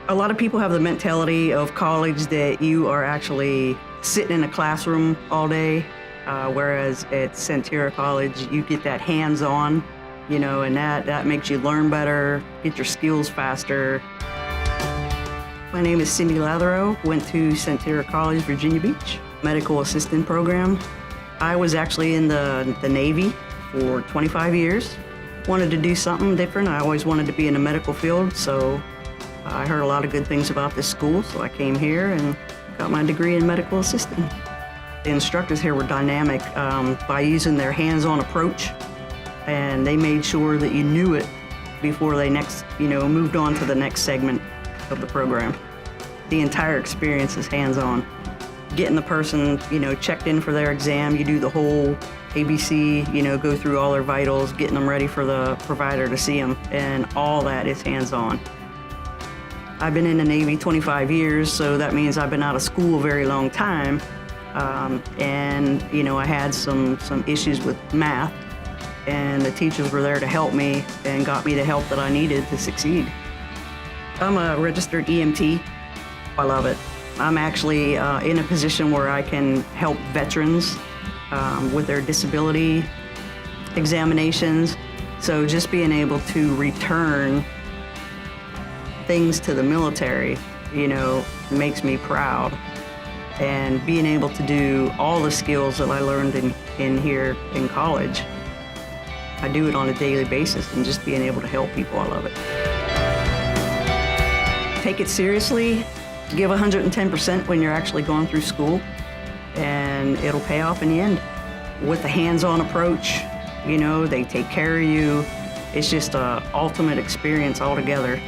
A lot of people have the mentality of college that you are actually sitting in a classroom all day, whereas at Centura College, you get that hands-on, and that makes you learn better, get your skills faster. My name is Cindy Latherow, went to Centura College, Virginia Beach, medical assistant program. I was actually in the Navy for 25 years. Wanted to do something different. I always wanted to be in the medical field, so I heard a lot of good things about this school, so I came here and got my degree in medical assistant. The instructors here were dynamic by using their hands-on approach, and they made sure that you knew it before they moved on to the next segment of the program. The entire experience is hands-on. Getting the person, checked in for their exam, you do the whole ABC, go through all their vitals, getting them ready for the provider to see them, and all that is hands-on. I've been in the Navy 25 years, so that means I've been out of school a very long time. I had some issues with math, and the teachers were there to help me and got me the help that I needed to succeed. I'm a registered EMT. I love it. I'm actually in a position where I can help veterans with their disability examinations. So just being able to return things to the military, makes me proud. And being able to do all the skills that I learned in here in college, I do it on a daily basis, and just being able to help people, I love it. Take it seriously, give 110% when you're actually going through school, and it'll pay off in the end. With the hands-on approach, they take care of you. It's just an ultimate experience altogether.